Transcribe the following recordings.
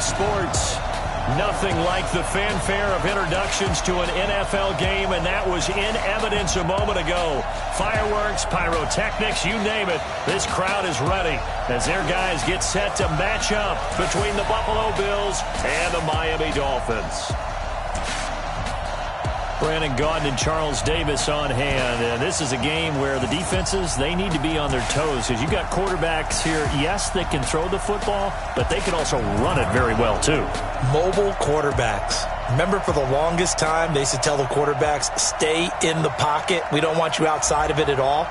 sports. Nothing like the fanfare of introductions to an NFL game, and that was in evidence a moment ago. Fireworks, pyrotechnics, you name it. This crowd is ready as their guys get set to match up between the Buffalo Bills and the Miami Dolphins. Brandon Gaudin and Charles Davis on hand. And this is a game where the defenses, they need to be on their toes because you've got quarterbacks here, yes, they can throw the football, but they can also run it very well, too. Mobile quarterbacks. Remember, for the longest time, they used to tell the quarterbacks, stay in the pocket. We don't want you outside of it at all.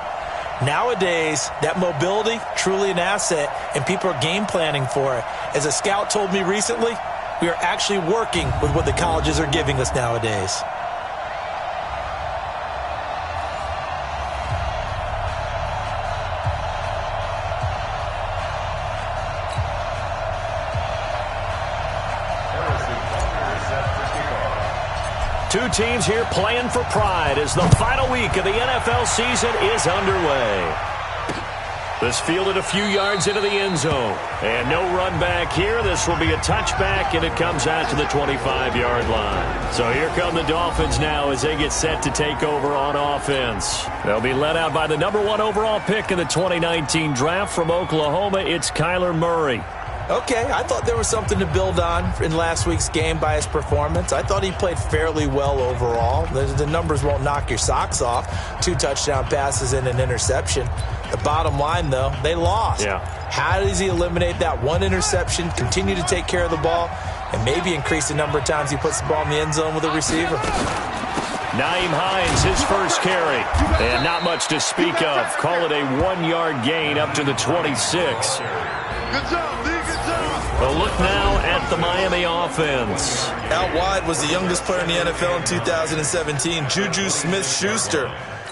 Nowadays, that mobility, truly an asset, and people are game planning for it. As a scout told me recently, we are actually working with what the colleges are giving us nowadays. Two teams here playing for pride as the final week of the NFL season is underway. This fielded a few yards into the end zone. And no run back here. This will be a touchback, and it comes out to the 25-yard line. So here come the Dolphins now as they get set to take over on offense. They'll be led out by the #1 overall pick in the 2019 draft from Oklahoma. It's Kyler Murray. Okay, I thought there was something to build on in last week's game by his performance. I thought he played fairly well overall. The numbers won't knock your socks off. 2 touchdown passes and an interception. The bottom line, though, they lost. Yeah. How does he eliminate that one interception, continue to take care of the ball, and maybe increase the number of times he puts the ball in the end zone with a receiver? Nyheim Hines, his first carry. And not much to speak of. Call it a 1-yard gain up to the 26. Good job, Lee. Good job. A look now at the Miami offense. Out wide was the youngest player in the NFL in 2017, Juju Smith-Schuster.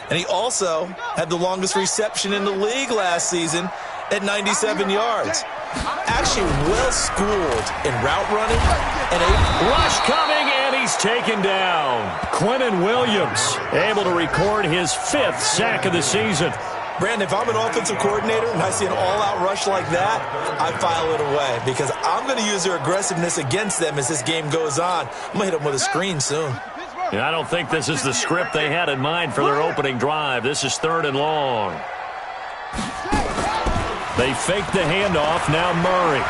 And he also had the longest reception in the league last season at 97 yards. Actually well-schooled in route running. And a rush coming, and he's taken down. Quinnen Williams able to record his 5th sack of the season. Brandon, if I'm an offensive coordinator and I see an all-out rush like that, I file it away because I'm going to use their aggressiveness against them as this game goes on. I'm going to hit them with a screen soon. Yeah, I don't think this is the script they had in mind for their opening drive. This is 3rd and long. They fake the handoff. Now Murray.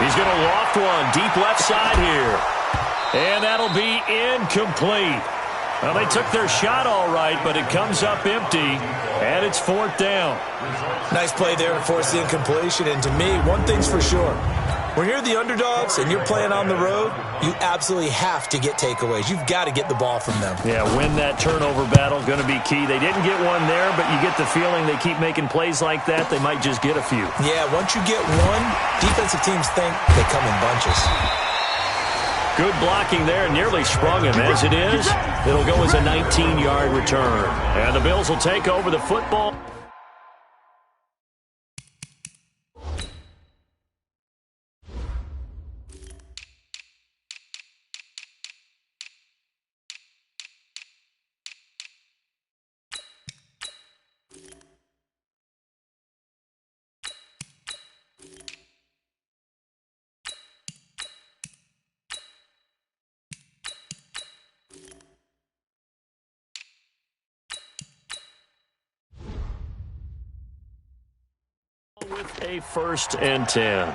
He's going to loft one deep left side here. And that'll be incomplete. Well, they took their shot all right, but it comes up empty, and it's 4th down. Nice play there to force the incompletion. And to me, one thing's for sure. When you're the underdogs and you're playing on the road, you absolutely have to get takeaways. You've got to get the ball from them. Yeah, win that turnover battle, going to be key. They didn't get one there, but you get the feeling they keep making plays like that, they might just get a few. Yeah, once you get one, defensive teams think they come in bunches. Good blocking there, nearly sprung him. As it is, it'll go as a 19-yard return. And the Bills will take over the football. With a 1st and 10.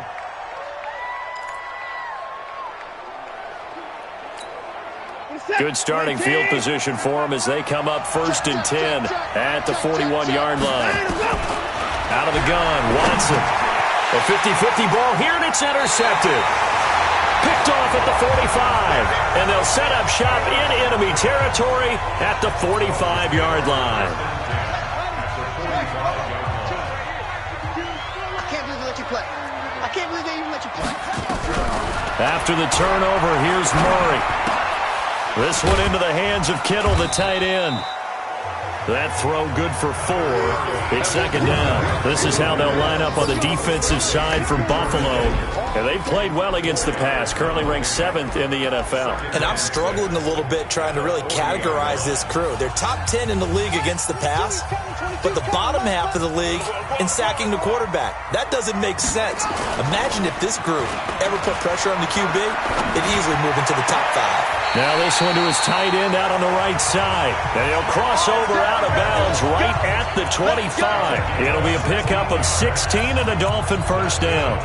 Good starting field position for them as they come up 1st and 10 at the 41-yard line. Out of the gun, Watson. A 50-50 ball here, and it's intercepted. Picked off at the 45, and they'll set up shop in enemy territory at the 45-yard line. After the turnover, here's Murray. This one into the hands of Kittle, the tight end. That throw good for 4. It's 2nd down. This is how they'll line up on the defensive side for Buffalo. And they've played well against the pass, currently ranked 7th in the NFL. And I'm struggling a little bit trying to really categorize this crew. They're top 10 in the league against the pass, but the bottom half of the league in sacking the quarterback. That doesn't make sense. Imagine if this group ever put pressure on the QB, they'd easily move into the top 5. Now this one to his tight end out on the right side. And he'll cross over out of bounds right at the 25. It'll be a pickup of 16 and a Dolphin first down.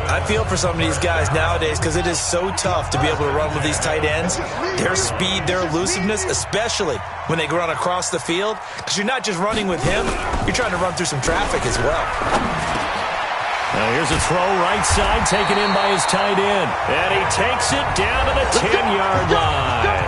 I feel for some of these guys nowadays because it is so tough to be able to run with these tight ends. Their speed, their elusiveness, especially when they run across the field. Because you're not just running with him, you're trying to run through some traffic as well. Now here's a throw right side taken in by his tight end. And he takes it down to the 10-yard line.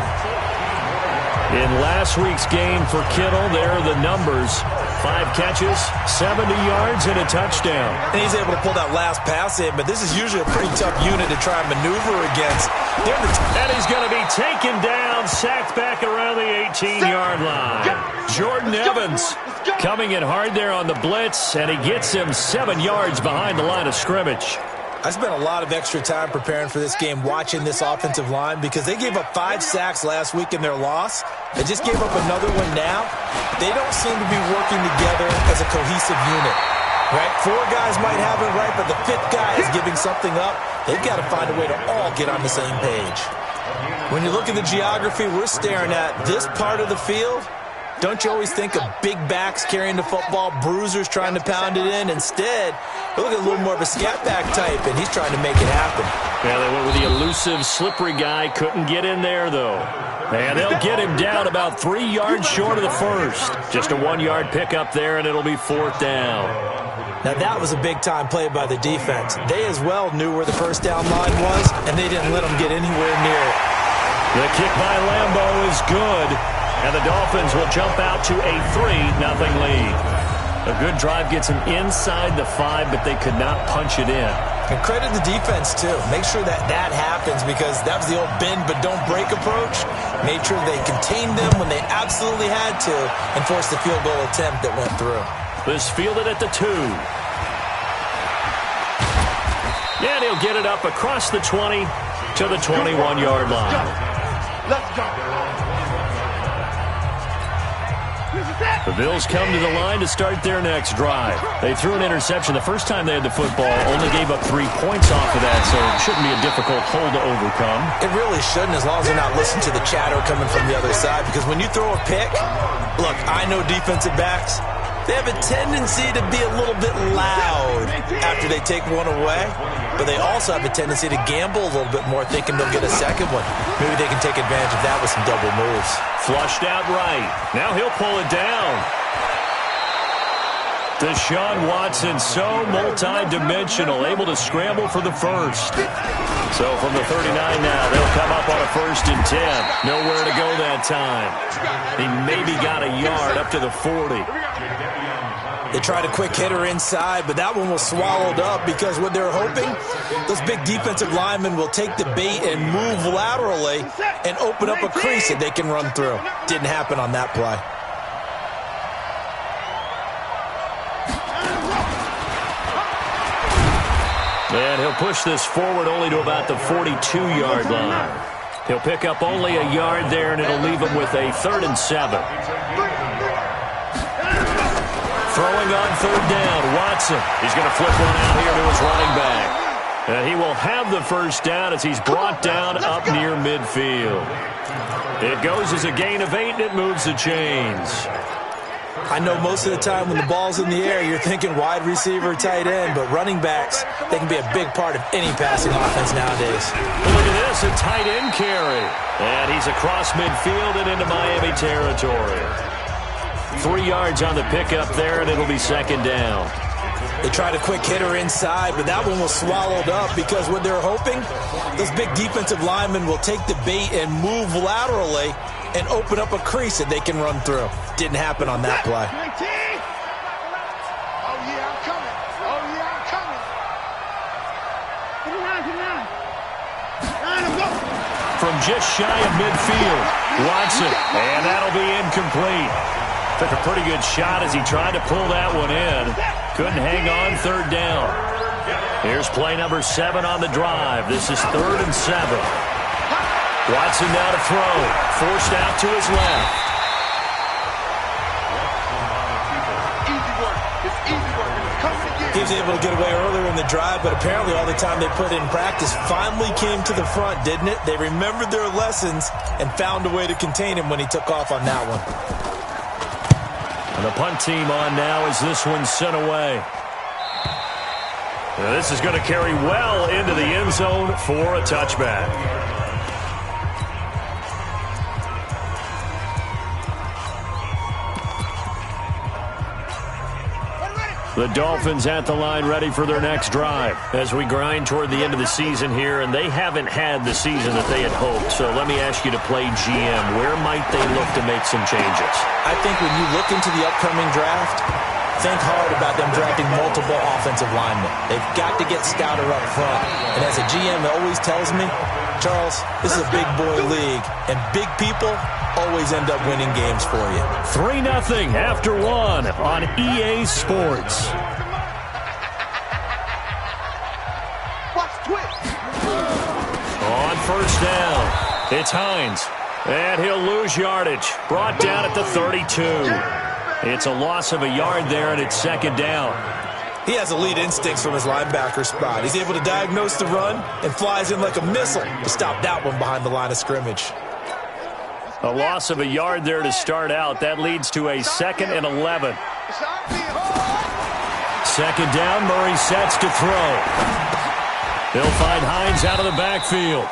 In last week's game for Kittle, there are the numbers. 5 catches, 70 yards, and a touchdown. And he's able to pull that last pass in, but this is usually a pretty tough unit to try and maneuver against. And he's going to be taken down, sacked back around the 18-yard line. Jordan Evans coming in hard there on the blitz, and he gets him 7 yards behind the line of scrimmage. I spent a lot of extra time preparing for this game watching this offensive line because they gave up 5 sacks last week in their loss. They just gave up another one now. They don't seem to be working together as a cohesive unit. Right? 4 guys might have it right, but the 5th guy is giving something up. They've got to find a way to all get on the same page. When you look at the geography we're staring at, this part of the field, don't you always think of big backs carrying the football, bruisers trying to pound it in? Instead, we look at a little more of a scat back type, and he's trying to make it happen. Yeah, they went with the elusive, slippery guy. Couldn't get in there, though. And they'll get him down about 3 yards short of the first. Just a 1-yard pickup there, and it'll be 4th down. Now, that was a big-time play by the defense. They as well knew where the first down line was, and they didn't let them get anywhere near it. The kick by Lambeau is good. And the Dolphins will jump out to a 3-0 lead. A good drive gets them inside the 5, but they could not punch it in. And credit the defense, too. Make sure that happens because that was the old bend but don't break approach. Made sure they contained them when they absolutely had to and forced the field goal attempt that went through. This fielded at the 2. And he'll get it up across the 20 to the 21-yard line. Let's go. The Bills come to the line to start their next drive. They threw an interception the first time they had the football, only gave up 3 points off of that, so it shouldn't be a difficult hole to overcome. It really shouldn't, as long as they're not listening to the chatter coming from the other side, because when you throw a pick, look, I know defensive backs, they have a tendency to be a little bit loud after they take one away, but they also have a tendency to gamble a little bit more, thinking they'll get a second one. Maybe they can take advantage of that with some double moves. Flushed out right. Now he'll pull it down. Deshaun Watson, so multi-dimensional, able to scramble for the first. So from the 39 now, they'll come up on a 1st and 10. Nowhere to go that time. He maybe got a yard up to the 40. They tried a quick hitter inside, but that one was swallowed up because what they're hoping, those big defensive linemen will take the bait and move laterally and open up a crease that they can run through. Didn't happen on that play. And he'll push this forward only to about the 42-yard line. He'll pick up only a yard there, and it'll leave him with a 3rd and 7. Throwing on 3rd down, Watson. He's going to flip one out here to his running back. And he will have the first down as he's brought down up near midfield. It goes as a gain of 8, and it moves the chains. I know most of the time when the ball's in the air, you're thinking wide receiver, tight end, but running backs, they can be a big part of any passing offense nowadays. Look at this, a tight end carry. And he's across midfield and into Miami territory. 3 yards on the pickup there, and it'll be 2nd down. They tried a quick hitter inside, but that one was swallowed up because what they're hoping, those big defensive linemen will take the bait and move laterally and open up a crease that they can run through. Didn't happen on that play. Oh, yeah, I'm coming. Oh, yeah, I'm coming. From just shy of midfield, Watson, and that'll be incomplete. Took a pretty good shot as he tried to pull that one in. Couldn't hang on 3rd down. Here's play number 7 on the drive. This is 3rd and 7. Watson now to throw. Forced out to his left. Easy work. It's easy work. It's coming again. He was able to get away earlier in the drive, but apparently all the time they put in practice finally came to the front, didn't it? They remembered their lessons and found a way to contain him when he took off on that one. And the punt team on now as this one's sent away. Now this is going to carry well into the end zone for a touchback. The Dolphins at the line ready for their next drive as we grind toward the end of the season here, and they haven't had the season that they had hoped. So let me ask you to play GM. Where might they look to make some changes? I think when you look into the upcoming draft, think hard about them drafting multiple offensive linemen. They've got to get stouter up front. And as a GM always tells me, Charles, this is a big boy league, and big people always end up winning games for you. 3-0 after 1 on EA Sports. Watch twist. On first down, it's Hines. And he'll lose yardage. Brought down at the 32. It's a loss of a yard there, and it's 2nd down. He has elite instincts from his linebacker spot. He's able to diagnose the run and flies in like a missile to stop that one behind the line of scrimmage. A loss of a yard there to start out. That leads to a 2nd and 11. 2nd down, Murray sets to throw. He'll find Hines out of the backfield.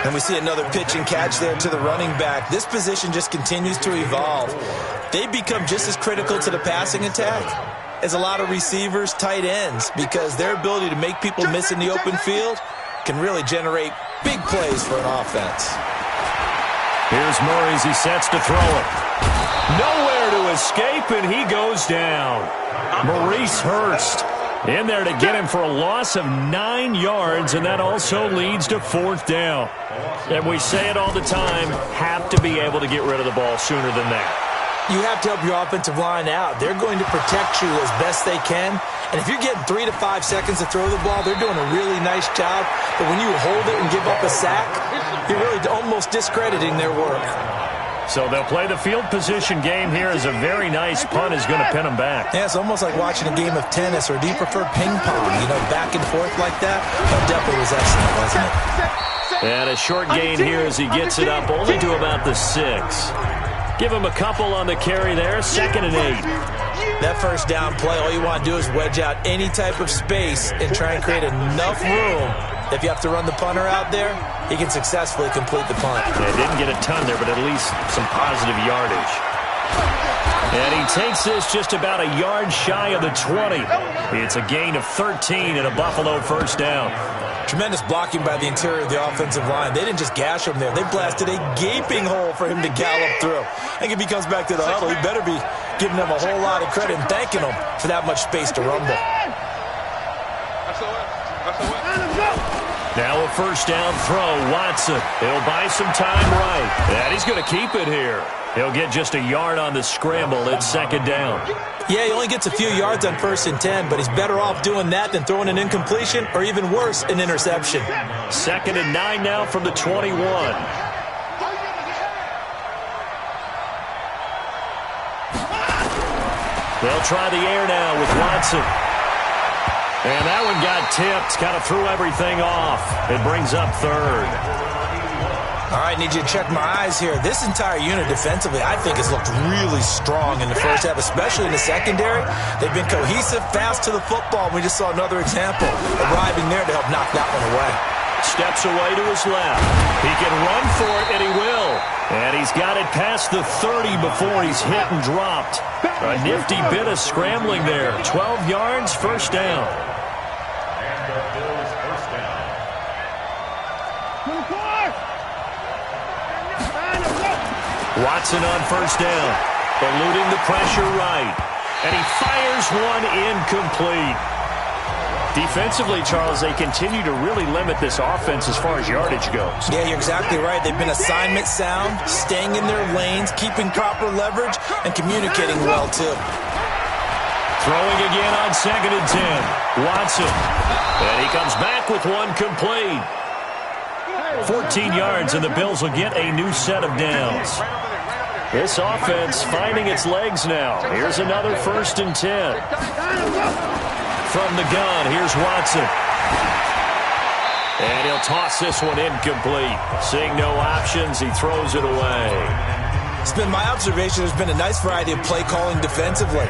And we see another pitch and catch there to the running back. This position just continues to evolve. They become just as critical to the passing attack as a lot of receivers, tight ends, because their ability to make people miss in the open field can really generate big plays for an offense. Here's Murray as he sets to throw it. Nowhere to escape, and he goes down. Maurice Hurst in there to get him for a loss of 9 yards, and that also leads to 4th down. And we say it all the time, have to be able to get rid of the ball sooner than that. You have to help your offensive line out. They're going to protect you as best they can. And if you're getting 3 to 5 seconds to throw the ball, they're doing a really nice job. But when you hold it and give up a sack, you're really almost discrediting their work. So they'll play the field position game here as a very nice punt is going to pin them back. Yeah, it's almost like watching a game of tennis, or do you prefer ping pong? You know, back and forth like that? That definitely was excellent, wasn't it? And a short gain here as he gets it up only to about the 6. Give him a couple on the carry there, 2nd and 8. That first down play, all you want to do is wedge out any type of space and try and create enough room. If you have to run the punter out there, he can successfully complete the punt. Yeah, didn't get a ton there, but at least some positive yardage. And he takes this just about a yard shy of the 20. It's a gain of 13 and a Buffalo first down. Tremendous blocking by the interior of the offensive line. They didn't just gash him there. They blasted a gaping hole for him to gallop through. I think if he comes back to the huddle, he better be giving them a whole lot of credit and thanking them for that much space to rumble. Now a first down throw, Watson. He'll buy some time right. And he's going to keep it here. He'll get just a yard on the scramble. It's 2nd down. Yeah, he only gets a few yards on 1st and 10, but he's better off doing that than throwing an incompletion or even worse, an interception. 2nd and 9 now from the 21. They'll try the air now with Watson. And that one got tipped, kind of threw everything off. It brings up 3rd. All right, need you to check my eyes here. This entire unit defensively, I think, has looked really strong in the first half, especially in the secondary. They've been cohesive, fast to the football. We just saw another example arriving there to help knock that one away. Steps away to his left. He can run for it, and he will. And he's got it past the 30 before he's hit and dropped. A nifty bit of scrambling there. 12 yards, first down. Watson on first down, eluding the pressure right. And he fires one incomplete. Defensively, Charles, they continue to really limit this offense as far as yardage goes. Yeah, you're exactly right. They've been assignment sound, staying in their lanes, keeping proper leverage, and communicating well, too. Throwing again on 2nd and 10. Watson. And he comes back with one complete. 14 yards, and the Bills will get a new set of downs. This offense finding its legs now. Here's another 1st and 10. From the gun, here's Watson. And he'll toss this one incomplete. Seeing no options, he throws it away. It's been my observation there's been a nice variety of play calling defensively.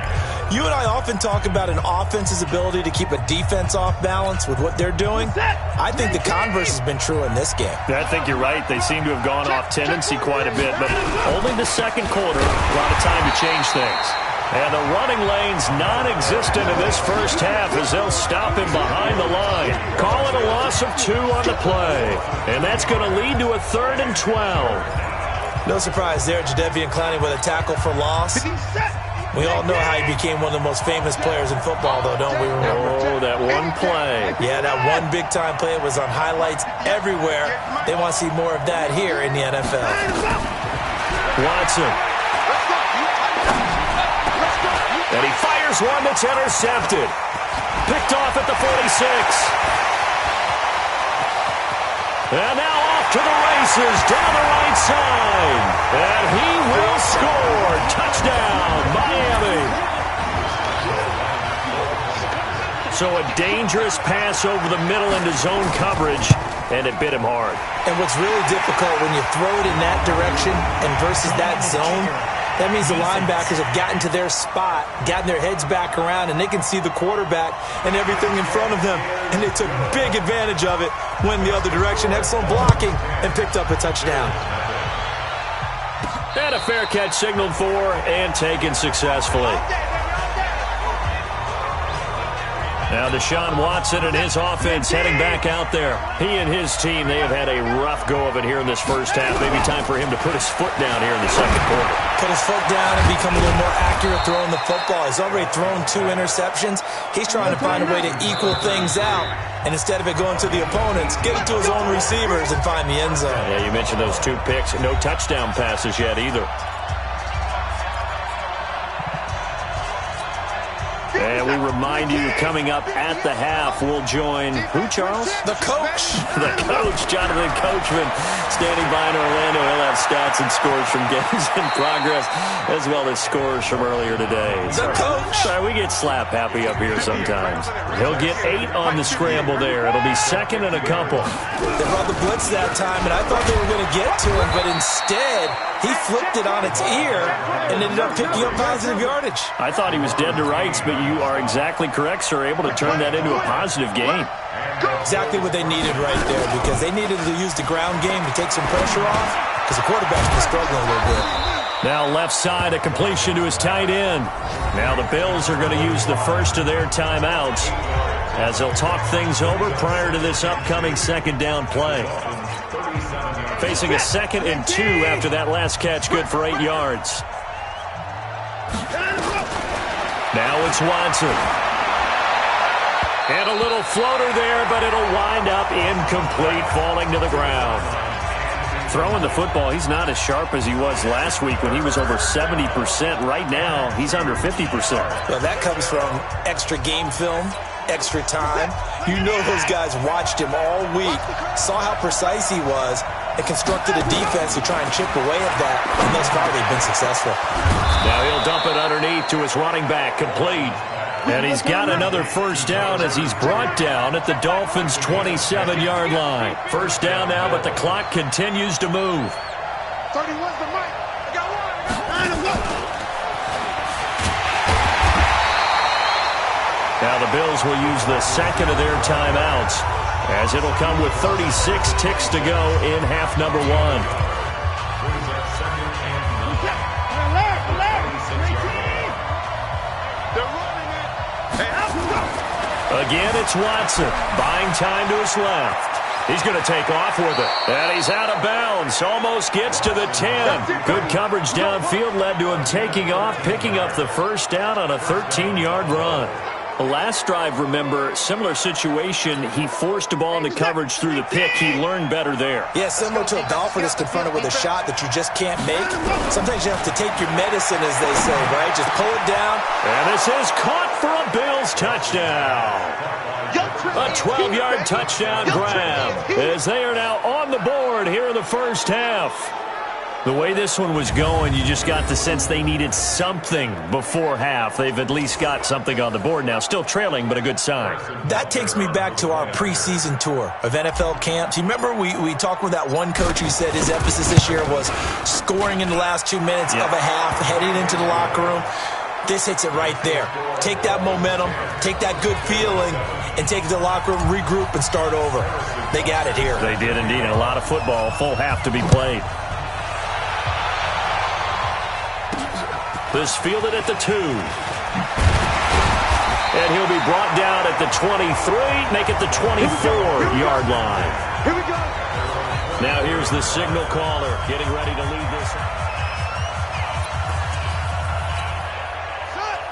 You and I often talk about an offense's ability to keep a defense off balance with what they're doing. I think the converse has been true in this game. I think you're right. They seem to have gone off tendency quite a bit, but only the second quarter, a lot of time to change things. And the running lane's non-existent in this first half as they'll stop him behind the line. Call it a loss of 2 on the play. And that's going to lead to a 3rd and 12. No surprise there, Jadeveon Clowney with a tackle for loss. We all know how he became one of the most famous players in football, though, don't we remember? Oh, that one play. Yeah, that one big-time play was on highlights everywhere. They want to see more of that here in the NFL. Watson. And he fires one that's intercepted. Picked off at the 46. And now off to the races down the right side. And he will score. Touchdown, Miami. So a dangerous pass over the middle into zone coverage, and it bit him hard. And what's really difficult when you throw it in that direction and versus that zone, that means the linebackers have gotten to their spot, gotten their heads back around, and they can see the quarterback and everything in front of them. And they took big advantage of it, went the other direction, excellent blocking, and picked up a touchdown. And a fair catch signaled for and taken successfully. Now Deshaun Watson and his offense heading back out there. He and his team, they have had a rough go of it here in this first half. Maybe time for him to put his foot down here in the second quarter. Put his foot down and become a little more accurate throwing the football. He's already thrown 2 interceptions. He's trying to find a way to equal things out. And instead of it going to the opponents, get it to his own receivers and find the end zone. Yeah, you mentioned those 2 picks. No touchdown passes yet either. And we remind you, coming up at the half, we'll join who, Charles? The coach. The coach, Jonathan Coachman, standing by in Orlando. He'll have stats and scores from games in progress, as well as scores from earlier today. The coach. Sorry, we get slap happy up here sometimes. He'll get 8 on the scramble there. It'll be 2nd and a couple. They brought the blitz that time, and I thought they were going to get to him, but instead, he flipped it on its ear and ended up picking up positive yardage. I thought he was dead to rights, but you are exactly correct, sir. Able to turn that into a positive gain. Exactly what they needed right there, because they needed to use the ground game to take some pressure off, because the quarterback's been struggling a little bit. Now left side, a completion to his tight end. Now the Bills are going to use the first of their timeouts as they'll talk things over prior to this upcoming 2nd down play. Facing a 2nd and 2 after that last catch, good for 8 yards. Now it's Watson. And a little floater there, but it'll wind up incomplete, falling to the ground. Throwing the football, he's not as sharp as he was last week when he was over 70%. Right now, he's under 50%. Well, that comes from extra game film, extra time. You know those guys watched him all week, saw how precise he was, and constructed a defense to try and chip away at that, and thus far they've been successful. Now he'll dump it underneath to his running back, complete. And he's got another first down as he's brought down at the Dolphins' 27-yard line. First down now, but the clock continues to move. 31's the mic. I got one. Now the Bills will use the 2nd of their timeouts, as it'll come with 36 ticks to go in half number 1. Again, it's Watson, buying time to his left. He's going to take off with it. And he's out of bounds. Almost gets to the 10. Good coverage downfield led to him taking off, picking up the first down on a 13-yard run. The last drive, remember, similar situation. He forced a ball into coverage through the pick. He learned better there. Yeah, similar to a golfer that's confronted with a shot that you just can't make. Sometimes you have to take your medicine, as they say, right? Just pull it down. And this is caught for a Bills touchdown. A 12-yard touchdown grab as they are now on the board here in the first half. The way this one was going, you just got the sense they needed something before half. They've at least got something on the board now. Still trailing, but a good sign. That takes me back to our preseason tour of NFL camps. You remember we talked with that one coach who said his emphasis this year was scoring in the last 2 minutes of a half, heading into the locker room. This hits it right there. Take that momentum, take that good feeling, and take it to the locker room, regroup, and start over. They got it here. They did indeed. And a lot of football, full half to be played. This fielded at the 2. And he'll be brought down at the 23, make it the 24-yard line. Here we go. Now here's the signal caller getting ready to lead this.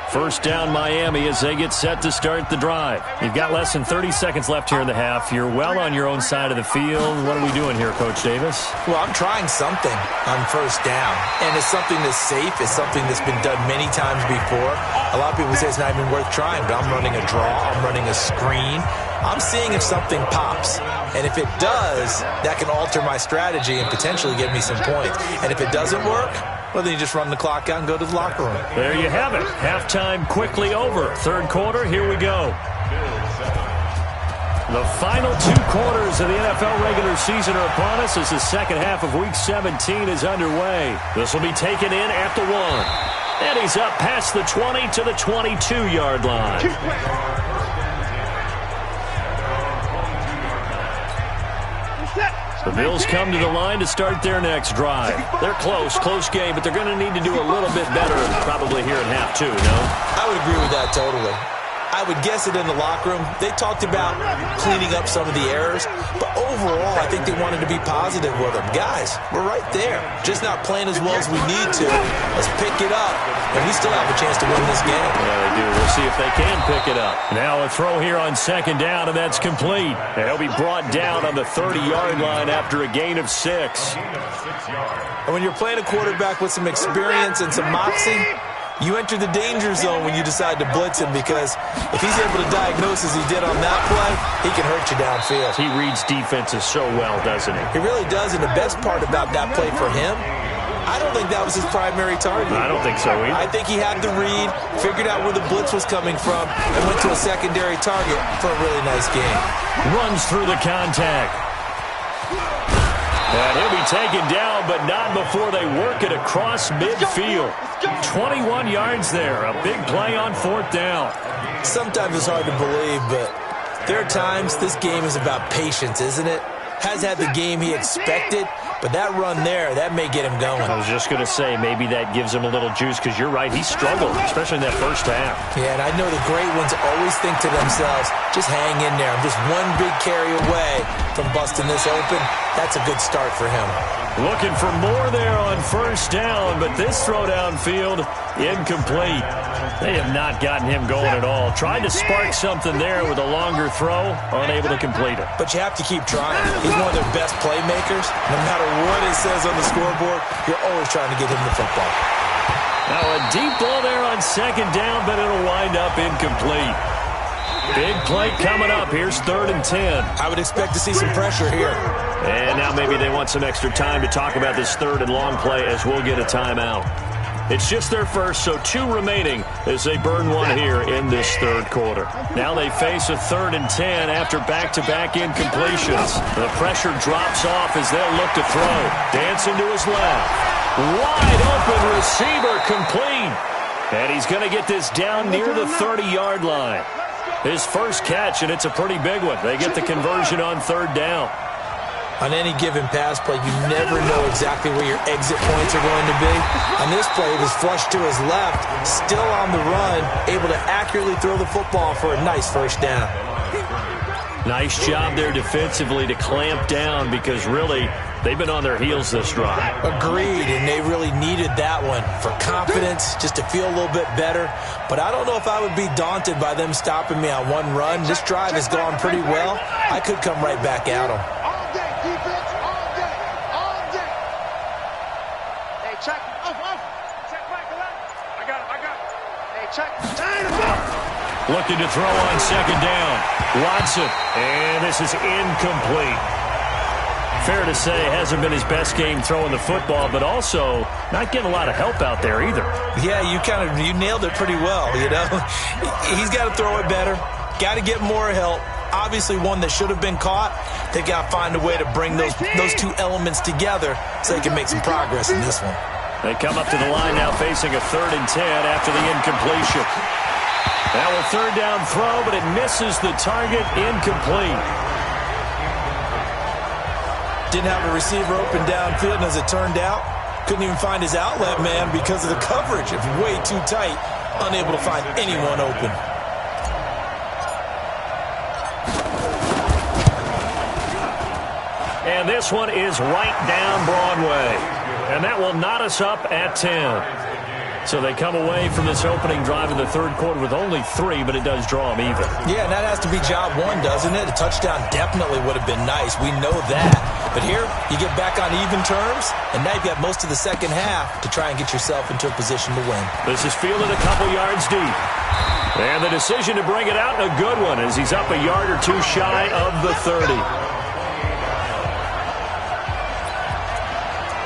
First down, Miami, as they get set to start the drive. You've got less than 30 seconds left here in the half. You're well on your own side of the field. What are we doing here, Coach Davis? Well, I'm trying something on first down, and it's something that's safe. It's something that's been done many times before. A lot of people say it's not even worth trying, but I'm running a draw. I'm running a screen. I'm seeing if something pops. And if it does, that can alter my strategy and potentially get me some points. And if it doesn't work, well, then you just run the clock out and go to the locker room. There you have it. Halftime quickly over. Third quarter, here we go. The final 2 quarters of the NFL regular season are upon us as the second half of Week 17 is underway. This will be taken in at the 1. And he's up past the 20 to the 22-yard line. The Bills come to the line to start their next drive. They're close game, but they're going to need to do a little bit better probably here in half 2, no? I would agree with that totally. I would guess it in the locker room. They talked about cleaning up some of the errors, but overall, I think they wanted to be positive with them. Guys, we're right there. Just not playing as well as we need to. Let's pick it up, and we still have a chance to win this game. Yeah, they do. We'll see if they can pick it up. Now a throw here on second down, and that's complete. And he'll be brought down on the 30-yard line after a gain of 6. And when you're playing a quarterback with some experience and some moxie, you enter the danger zone when you decide to blitz him, because if he's able to diagnose as he did on that play, he can hurt you downfield. He reads defenses so well, doesn't he? He really does, and the best part about that play for him, I don't think that was his primary target. I don't think so either. I think he had the read, figured out where the blitz was coming from, and went to a secondary target for a really nice game. Runs through the contact. And he'll be taken down, but not before they work it across midfield. 21 yards there. A big play on fourth down. Sometimes it's hard to believe, but there are times this game is about patience, isn't it? Has had the game he expected, but that run there, that may get him going. I was just going to say, maybe that gives him a little juice, because you're right, he struggled, especially in that first half. Yeah, and I know the great ones always think to themselves, just hang in there. I'm just one big carry away from busting this open. That's a good start for him. Looking for more there on first down, but this throw downfield, incomplete. They have not gotten him going at all. Tried to spark something there with a longer throw, unable to complete it. But you have to keep trying. He's one of their best playmakers. No matter what it says on the scoreboard, you're always trying to get him the football. Now a deep ball there on second down, but it'll wind up incomplete. Big play coming up. Here's 3rd and 10. I would expect to see some pressure here. And now maybe they want some extra time to talk about this 3rd and long play, as we'll get a timeout. It's just their first, so 2 remaining as they burn one here in this 3rd quarter. Now they face a 3rd and 10 after back-to-back incompletions. The pressure drops off as they'll look to throw. Dancing to his left. Wide open receiver, complete. And he's going to get this down near the 30-yard line. His first catch, and it's a pretty big one. They get the conversion on 3rd down. On any given pass play, you never know exactly where your exit points are going to be. On this play, it was flushed to his left, still on the run, able to accurately throw the football for a nice first down. Nice job there defensively to clamp down because really they've been on their heels this drive. Agreed, and they really needed that one for confidence, just to feel a little bit better. But I don't know if I would be daunted by them stopping me on one run. This drive has gone pretty well. I could come right back at them. All day, defense, all day, all day. Hey, check. Off. Check back, I got him. Hey, check. Looking to throw on second down. Watson, and this is incomplete. Fair to say, hasn't been his best game throwing the football, but also not getting a lot of help out there either. Yeah, you nailed it pretty well, you know. He's got to throw it better. Got to get more help. Obviously one that should have been caught. They've got to find a way to bring those two elements together so they can make some progress in this one. They come up to the line now facing a 3rd and 10 after the incompletion. Now a 3rd down throw, but it misses the target, incomplete. Didn't have a receiver open downfield, and as it turned out, couldn't even find his outlet man because of the coverage. It was way too tight, unable to find anyone open. And this one is right down Broadway. And that will knot us up at 10. So they come away from this opening drive in the 3rd quarter with only 3, but it does draw them even. Yeah, and that has to be job one, doesn't it? A touchdown definitely would have been nice. We know that. But here, you get back on even terms, and now you've got most of the second half to try and get yourself into a position to win. This is fielded a couple yards deep. And the decision to bring it out, a good one, as he's up a yard or two shy of the 30.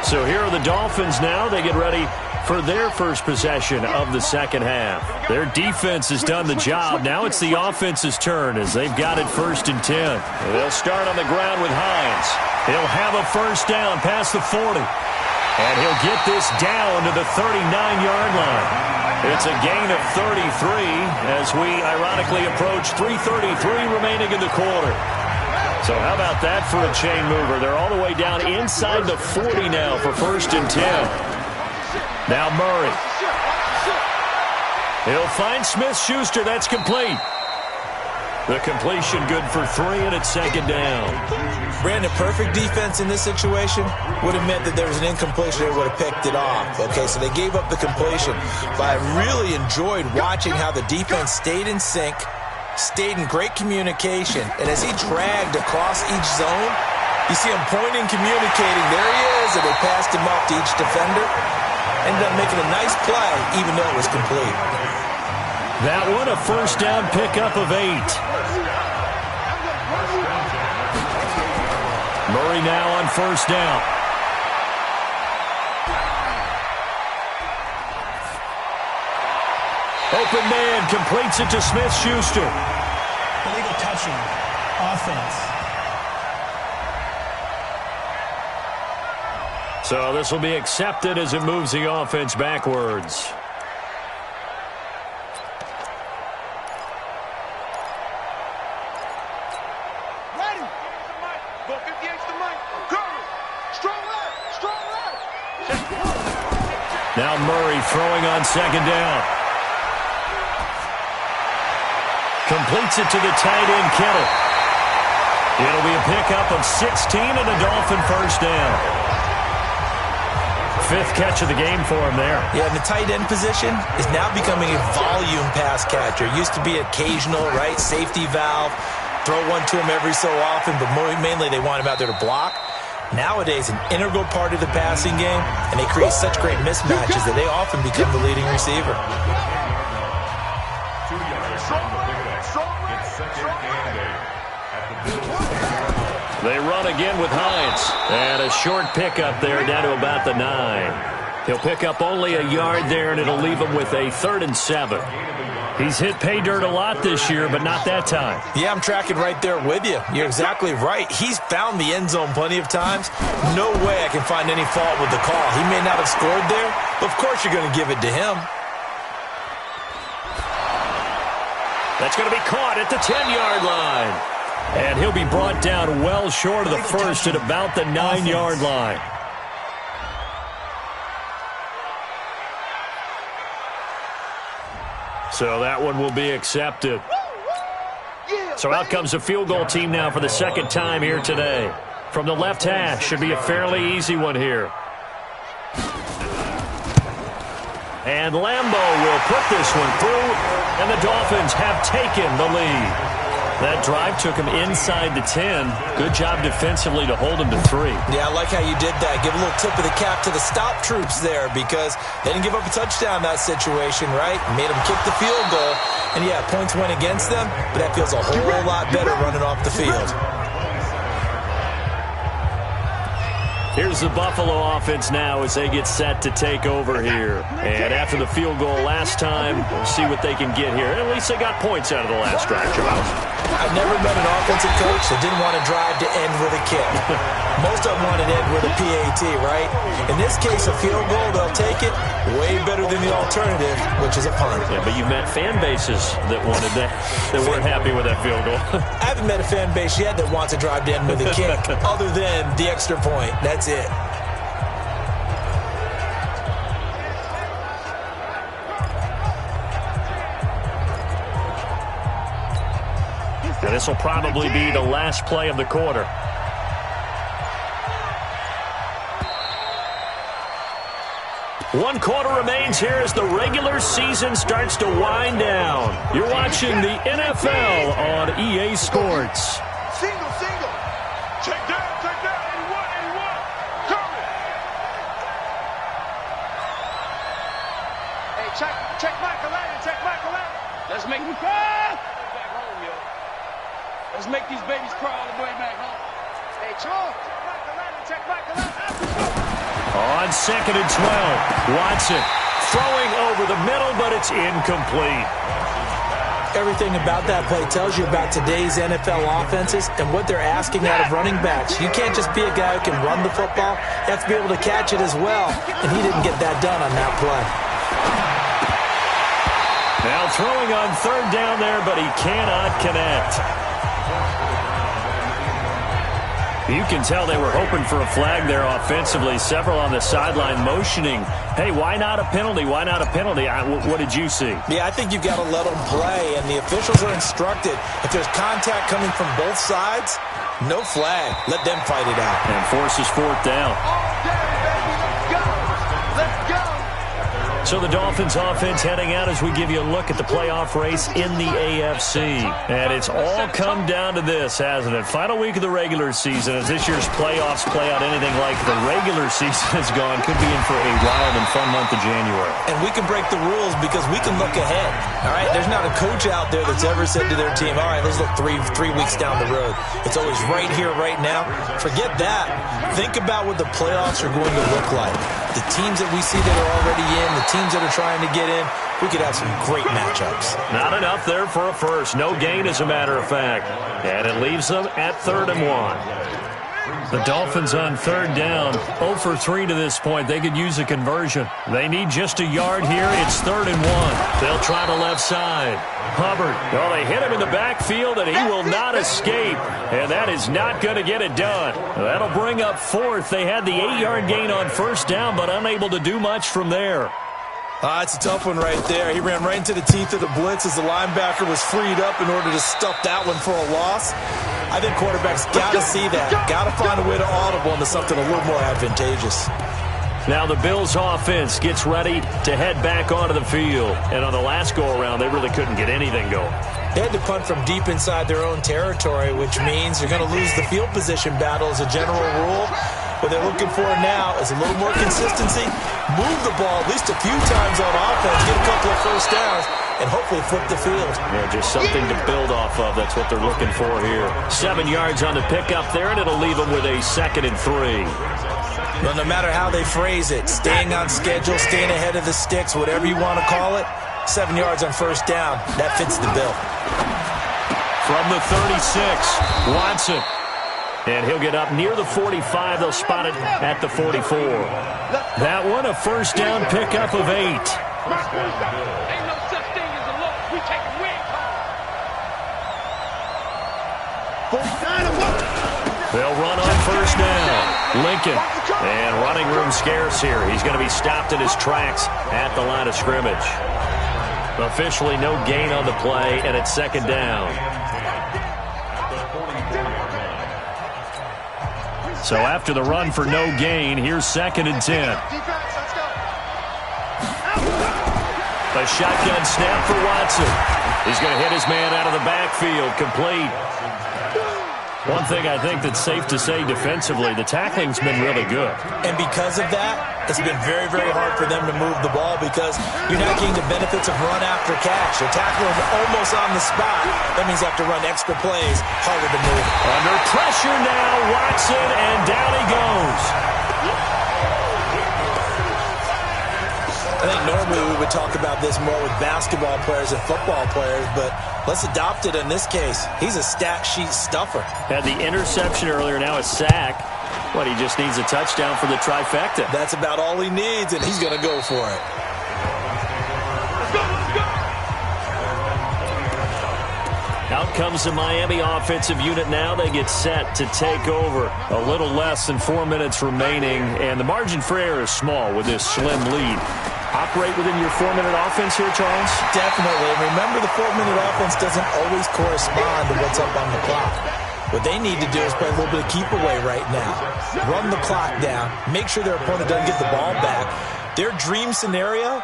So here are the Dolphins now. They get ready for their first possession of the second half. Their defense has done the job. Now it's the offense's turn as they've got it 1st and 10. They'll start on the ground with Hines. He'll have a first down past the 40. And he'll get this down to the 39-yard line. It's a gain of 33 as we ironically approach 3:33 remaining in the quarter. So how about that for a chain mover? They're all the way down inside the 40 now for 1st and 10. Now Murray. He'll find Smith-Schuster. That's complete. The completion good for 3, and it's 2nd down. Brandon, perfect defense in this situation would have meant that there was an incompletion. They would have picked it off. Okay, so they gave up the completion. But I really enjoyed watching how the defense stayed in sync, stayed in great communication, and as he dragged across each zone, you see him pointing, communicating. There he is, and they passed him off to each defender. Ended up making a nice play, even though it was complete. That one, a first down pickup of 8. Murray now on first down. Open man completes it to Smith-Schuster. Illegal touching. Offense. So this will be accepted as it moves the offense backwards. Ready. Go 58 to Mike. Strong left. Now Murray throwing on second down. Completes it to the tight end, Kittle. It'll be a pickup of 16 and a Dolphin first down. 5th catch of the game for him there. Yeah, and the tight end position is now becoming a volume pass catcher. It used to be occasional, right? Safety valve. Throw one to him every so often, but mainly they want him out there to block. Nowadays, an integral part of the passing game, and they create such great mismatches that they often become the leading receiver. They run again with Hines. And a short pickup there down to about the 9. He'll pick up only a yard there, and it'll leave him with a 3rd and 7. He's hit pay dirt a lot this year, but not that time. Yeah, I'm tracking right there with you. You're exactly right. He's found the end zone plenty of times. No way I can find any fault with the call. He may not have scored there, but of course you're going to give it to him. That's going to be caught at the 10-yard line. And he'll be brought down well short of the first at about the 9-yard line. So that one will be accepted. So out comes a field goal team now for the second time here today. From the left hash, should be a fairly easy one here. And Lambeau will put this one through, and the Dolphins have taken the lead. That drive took him inside the 10. Good job defensively to hold him to 3. Yeah, I like how you did that. Give a little tip of the cap to the stop troops there because they didn't give up a touchdown in that situation, right? Made them kick the field goal. And, yeah, points went against them, but that feels a whole lot better running off the field. Here's the Buffalo offense now as they get set to take over here. And after the field goal last time, we'll see what they can get here. At least they got points out of the last drive, Jamal. I've never met an offensive coach that didn't want to drive to end with a kick. Most of them wanted to end with a PAT, right? In this case, a field goal, they'll take it. Way better than the alternative, which is a punt. Yeah, but you've met fan bases that wanted that weren't happy with that field goal. I haven't met a fan base yet that wants to drive to end with a kick other than the extra point. That's it. And this will probably be the last play of the quarter. One quarter remains here as the regular season starts to wind down. You're watching the NFL on EA Sports. Single, single. Check down, 81. Coming. Hey, check Michael Allen. Let's make him cry. Back home, yo. Let's make these babies cry all the way back home. Hey, Charles, check Michael Allen. On 2nd and 12, Watson throwing over the middle, but it's incomplete. Everything about that play tells you about today's NFL offenses and what they're asking out of running backs. You can't just be a guy who can run the football. You have to be able to catch it as well, and he didn't get that done on that play. Now throwing on 3rd down there, but he cannot connect. You can tell they were hoping for a flag there offensively. Several on the sideline motioning, hey, why not a penalty? Why not a penalty? What did you see? Yeah, I think you've got to let them play, and the officials are instructed. If there's contact coming from both sides, no flag. Let them fight it out. And forces 4th down. All day, baby. Let's go. So the Dolphins offense heading out as we give you a look at the playoff race in the AFC. And it's all come down to this, hasn't it? Final week of the regular season. As this year's playoffs play out anything like the regular season has gone, could be in for a wild and fun month of January. And we can break the rules because we can look ahead. All right, there's not a coach out there that's ever said to their team, all right, let's look three weeks down the road. It's always right here, right now. Forget that. Think about what the playoffs are going to look like. The teams that we see that are already in, the teams that are trying to get in, we could have some great matchups. Not enough there for a first. No gain, as a matter of fact. And it leaves them at 3rd and 1. The Dolphins on 3rd down, 0 for 3 to this point. They could use a conversion. They need just a yard here. It's 3rd and 1. They'll try the left side. Hubbard, well, they hit him in the backfield, and he will not escape. And that is not going to get it done. That'll bring up 4th. They had the 8-yard gain on 1st down, but unable to do much from there. It's a tough one right there. He ran right into the teeth of the blitz as the linebacker was freed up in order to stuff that one for a loss. I think quarterbacks got to see that. Got to find a way to audible into something a little more advantageous. Now the Bills offense gets ready to head back onto the field. And on the last go-around, they really couldn't get anything going. They had to punt from deep inside their own territory, which means you're going to lose the field position battle as a general rule. What they're looking for now is a little more consistency, move the ball at least a few times on offense, get a couple of first downs, and hopefully flip the field. Yeah, just something to build off of. That's what they're looking for here. 7 yards on the pickup there, and it'll leave them with a 2nd and 3. Well, no matter how they phrase it, staying on schedule, staying ahead of the sticks, whatever you want to call it, 7 yards on first down, that fits the bill. From the 36, Watson. And he'll get up near the 45. They'll spot it at the 44. That one, a first down pickup of 8. Ain't no such thing as a loss. We take a win. They'll run on first down. Lincoln. And running room scarce here. He's going to be stopped in his tracks at the line of scrimmage. Officially no gain on the play, and it's 2nd down. So after the run for no gain, here's 2nd and 10. Defense, let's go. A shotgun snap for Watson. He's going to hit his man out of the backfield, complete. One thing I think that's safe to say defensively, the tackling's been really good. And because of that, it's been very, very hard for them to move the ball because you're not getting the benefits of run after catch. They're tackling almost on the spot. That means you have to run extra plays, harder to move. Under pressure now, Watson, and down he goes. I think normally we would talk about this more with basketball players and football players, but let's adopt it in this case. He's a stat sheet stuffer. Had the interception earlier, now a sack. What, he just needs a touchdown for the trifecta. That's about all he needs, and he's going to go for it. Out comes the Miami offensive unit now. They get set to take over. A little less than 4 minutes remaining, and the margin for error is small with this slim lead. Operate within your 4-minute offense here, Charles? Definitely. And remember, the 4-minute offense doesn't always correspond to what's up on the clock. What they need to do is play a little bit of keep away right now. Run the clock down. Make sure their opponent doesn't get the ball back. Their dream scenario,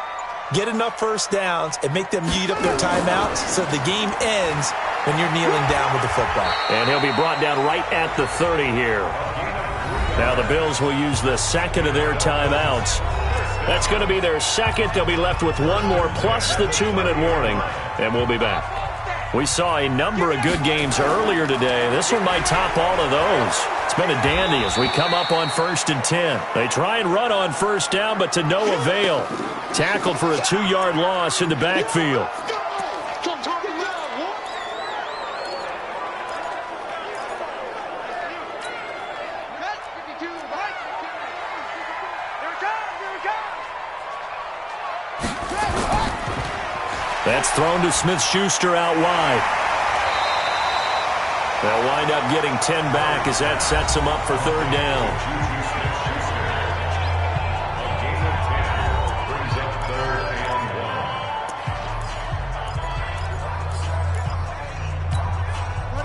get enough first downs and make them eat up their timeouts so the game ends when you're kneeling down with the football. And he'll be brought down right at the 30 here. Now the Bills will use the second of their timeouts. That's going to be their second. They'll be left with one more plus the 2-minute warning, and we'll be back. We saw a number of good games earlier today. This one might top all of those. It's been a dandy as we come up on 1st and 10. They try and run on first down, but to no avail. Tackled for a 2-yard loss in the backfield. That's thrown to Smith-Schuster out wide. They'll wind up getting 10 back as that sets them up for 3rd down.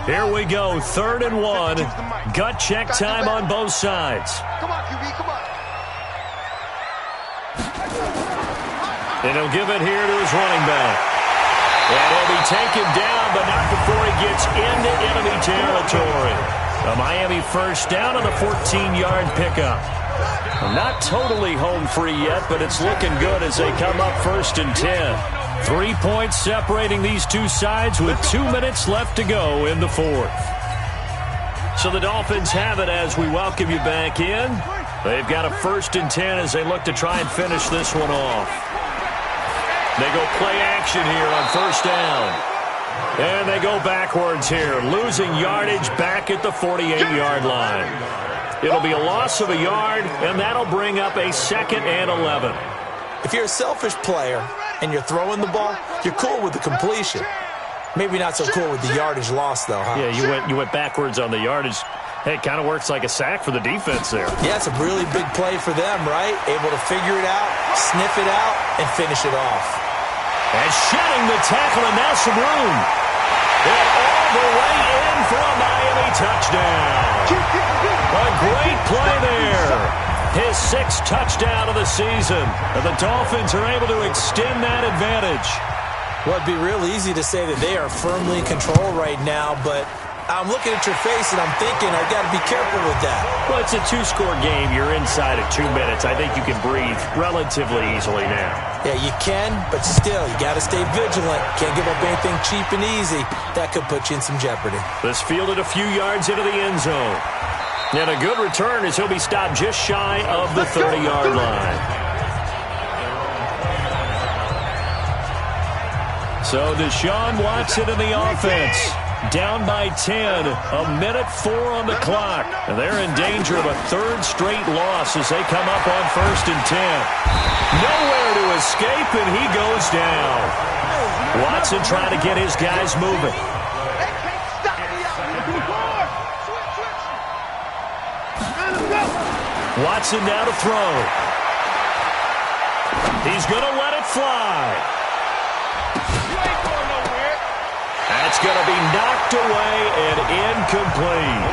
Here we go, 3rd and 1. Gut check time on both sides. Come on, QB, come on. And he'll give it here to his running back. And he'll be taken down, but not before he gets into enemy territory. A Miami first down on a 14-yard pickup. Not totally home free yet, but it's looking good as they come up 1st and 10. 3 points separating these two sides with 2 minutes left to go in the 4th. So the Dolphins have it as we welcome you back in. They've got a 1st and 10 as they look to try and finish this one off. They go play action here on 1st down. And they go backwards here, losing yardage back at the 48-yard line. It'll be a loss of a yard, and that'll bring up a 2nd and 11. If you're a selfish player and you're throwing the ball, you're cool with the completion. Maybe not so cool with the yardage loss, though, huh? Yeah, you went backwards on the yardage. Hey, it kind of works like a sack for the defense there. Yeah, it's a really big play for them, right? Able to figure it out, sniff it out, and finish it off. And shedding the tackle, and now some room. And all the way in for a Miami touchdown. A great play there. His 6th touchdown of the season. And the Dolphins are able to extend that advantage. Well, it'd be real easy to say that they are firmly in control right now, but I'm looking at your face and I'm thinking I got to be careful with that. Well, it's a 2-score game. You're inside of 2 minutes. I think you can breathe relatively easily now. Yeah, you can, but still, you got to stay vigilant. Can't give up anything cheap and easy. That could put you in some jeopardy. This fielded a few yards into the end zone. And a good return as he'll be stopped just shy of the 30-yard line. So Deshaun Watson in the offense. Down by 10, a minute 4 on the clock. And they're in danger of a 3rd straight loss as they come up on 1st and 10. Nowhere to escape, and he goes down. Watson trying to get his guys moving. Watson now to throw. He's going to let it fly. That's going to be knocked away and incomplete.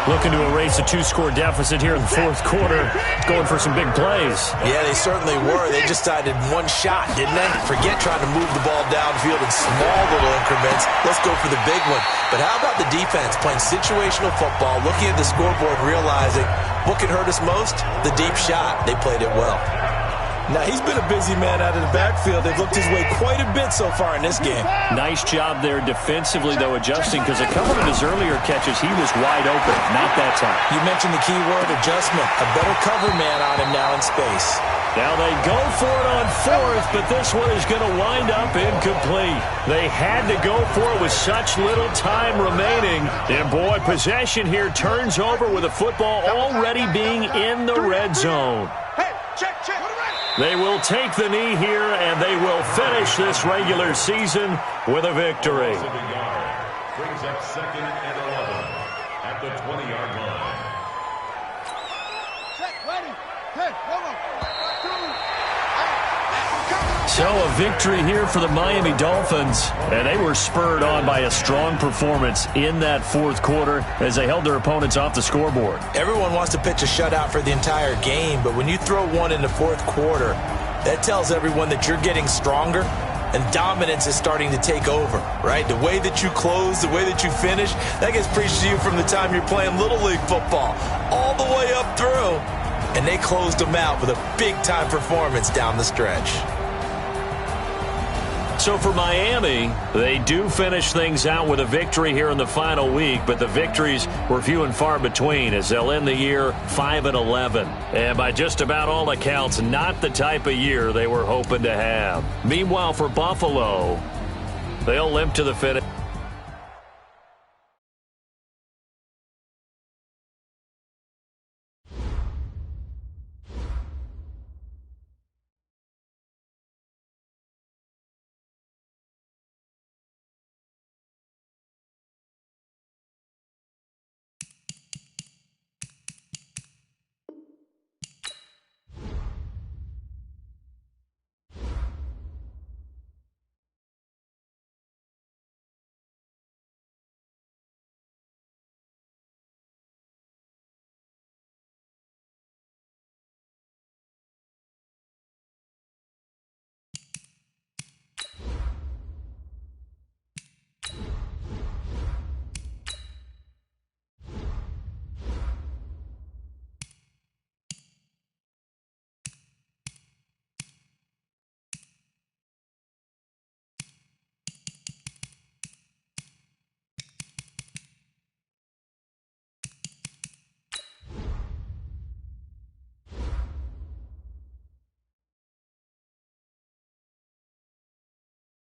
Looking to erase a 2-score deficit here in the fourth quarter. Going for some big plays. Yeah, they certainly were. They just decided one shot, didn't they? Forget trying to move the ball downfield in small little increments. Let's go for the big one. But how about the defense playing situational football, looking at the scoreboard, realizing what can hurt us most? The deep shot. They played it well. Now, he's been a busy man out of the backfield. They've looked his way quite a bit so far in this game. Nice job there defensively, though, adjusting, because a couple of his earlier catches, he was wide open. Not that time. You mentioned the key word, adjustment. A better cover man on him now in space. Now they go for it on fourth, but this one is going to wind up incomplete. They had to go for it with such little time remaining. And, boy, possession here turns over with the football already being in the red zone. They will take the knee here, and they will finish this regular season with a victory. Brings up 2nd and 11 at the 20-yard line. So a victory here for the Miami Dolphins, and they were spurred on by a strong performance in that fourth quarter as they held their opponents off the scoreboard. Everyone wants to pitch a shutout for the entire game, but when you throw one in the fourth quarter, that tells everyone that you're getting stronger and dominance is starting to take over, right? The way that you close, the way that you finish, that gets preached to you from the time you're playing Little League football all the way up through. And they closed them out with a big-time performance down the stretch. So for Miami, they do finish things out with a victory here in the final week, but the victories were few and far between as they'll end the year 5-11. And by just about all accounts, not the type of year they were hoping to have. Meanwhile, for Buffalo, they'll limp to the finish.